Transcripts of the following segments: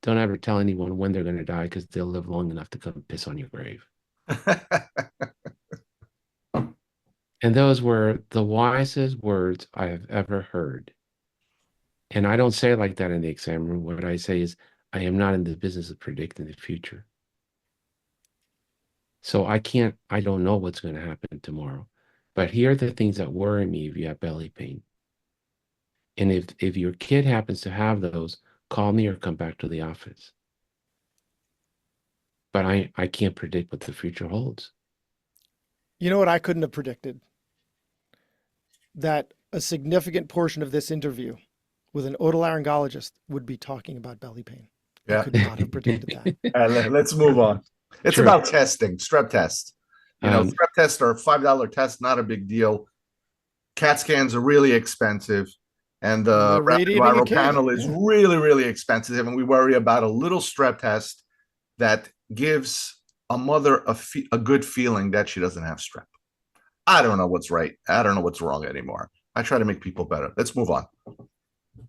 don't ever tell anyone when they're going to die because they'll live long enough to come piss on your grave. And those were the wisest words I have ever heard. And I don't say it like that in the exam room. What I say is, I am not in the business of predicting the future. So I don't know what's going to happen tomorrow. But here are the things that worry me if you have belly pain. And if your kid happens to have those, call me or come back to the office. But I can't predict what the future holds. You know what I couldn't have predicted? That a significant portion of this interview with an otolaryngologist would be talking about belly pain. I Yeah. could not have predicted that. Let's move on. It's True. about testing, strep tests. Um, Strep tests are $5 tests, not a big deal. CAT scans are really expensive. And the You're rapid radiating a viral kid. panel is Yeah. really, really expensive. And we worry about a little strep test that gives a mother a good feeling that she doesn't have strep. I don't know what's right. I don't know what's wrong anymore. I try to make people better. Let's move on.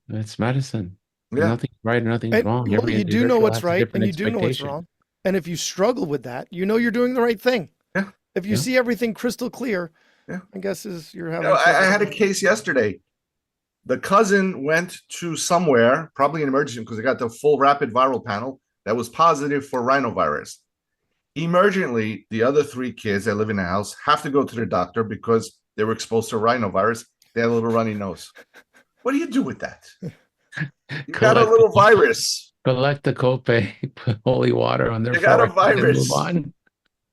it's medicine. Yeah. Nothing's right, nothing's And, wrong. well, Every you do know individual what's has a right different and you do know what's expectation. wrong. And if you struggle with that, you know you're doing the right thing. Yeah. If you Yeah. see everything crystal clear, Yeah. I guess you're having. I had a case yesterday. The cousin went to somewhere, probably an emergency, because they got the full rapid viral panel that was positive for rhinovirus. Emergently, the other 3 kids that live in the house have to go to the doctor because they were exposed to rhinovirus. They had a little runny nose. What do you do with that? You got a little virus. Collect the copay, put holy water on their You got a forehead, and move virus. on.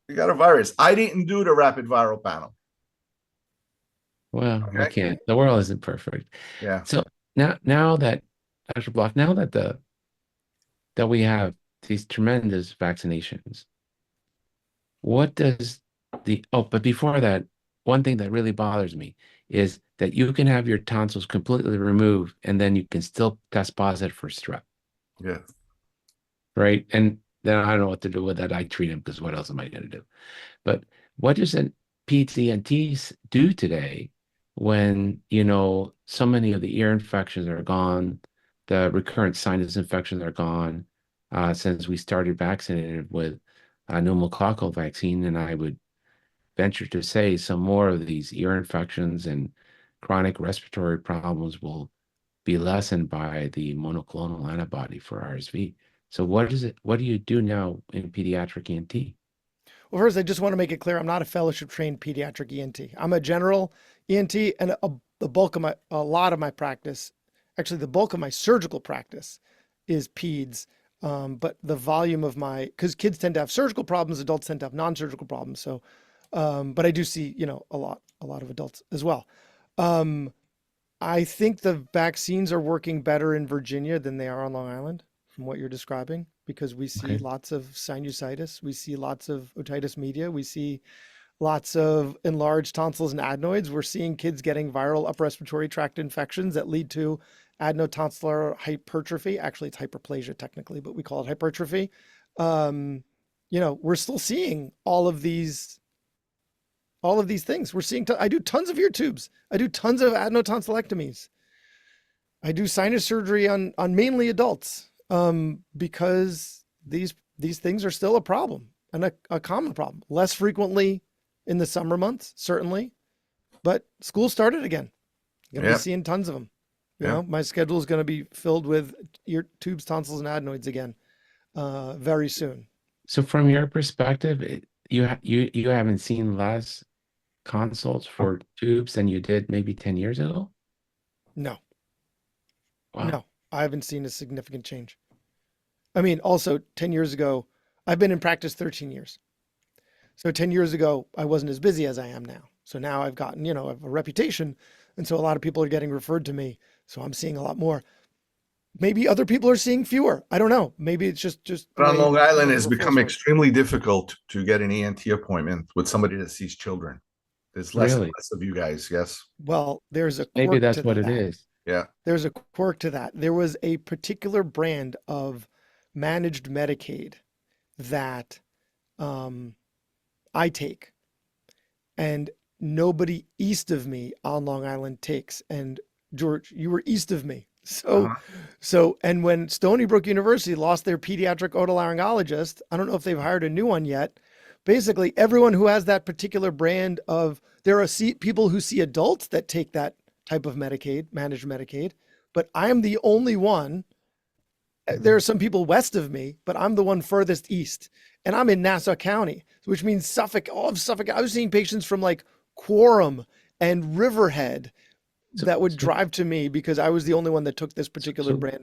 You got a virus. I didn't do the rapid viral panel. Well, I Okay. can't. The world isn't perfect. Yeah. So now that Dr. Block, now that that we have these tremendous vaccinations, what does but before that, one thing that really bothers me is that you can have your tonsils completely removed and then you can still test positive for strep, Yeah. right? And then I don't know what to do with that. I treat them because what else am I going to do? But what does an PENTs do today when, so many of the ear infections are gone, the recurrent sinus infections are gone, since we started vaccinated with a pneumococcal vaccine, and I would venture to say some more of these ear infections and chronic respiratory problems will be lessened by the monoclonal antibody for RSV. So what do you do now in pediatric ENT? Well, first, I just want to make it clear I'm not a fellowship trained pediatric ENT. I'm a general ENT, and a lot of my practice, actually, the bulk of my surgical practice is peds. But the volume of because kids tend to have surgical problems, adults tend to have non-surgical problems. So, but I do see, a lot of adults as well. I think the vaccines are working better in Virginia than they are on Long Island, from what you're describing, because we see Okay. lots of sinusitis, we see lots of otitis media, we see lots of enlarged tonsils and adenoids. We're seeing kids getting viral upper respiratory tract infections that lead to adenotonsillar hypertrophy. Actually, it's hyperplasia technically, but we call it hypertrophy. We're still seeing all of these things. We're seeing, I do tons of ear tubes. I do tons of adenotonsillectomies. I do sinus surgery on mainly adults, because these things are still a problem and a common problem. Less frequently in the summer months, certainly, but school started again. I'm going to be seeing tons of them. My schedule is going to be filled with ear tubes, tonsils, and adenoids again, very soon. So from your perspective, you haven't seen less consults for tubes than you did maybe 10 years ago? No. Wow. No, I haven't seen a significant change. I mean, also 10 years ago, I've been in practice 13 years. So 10 years ago, I wasn't as busy as I am now. So now I've gotten, I have a reputation. And so a lot of people are getting referred to me. So I'm seeing a lot more. Maybe other people are seeing fewer. I don't know. Maybe it's just But on Long Island, it's it's become extremely difficult to get an ENT appointment with somebody that sees children. There's less and Really? less of you guys. Yes. Well, there's a Maybe quirk that's to what it that. is. Yeah. There's a quirk to that. There was a particular brand of managed Medicaid that I take, and nobody east of me on Long Island takes. And George, you were east of me. So, and when Stony Brook University lost their pediatric otolaryngologist, I don't know if they've hired a new one yet. Basically, everyone who has that particular brand of, there are people who see adults that take that type of Medicaid, managed Medicaid, but I am the only one. There are some people west of me, but I'm the one furthest east, and I'm in Nassau County, which means Suffolk, all of Suffolk. I was seeing patients from like Quorum and Riverhead that would drive to me because I was the only one that took this particular brand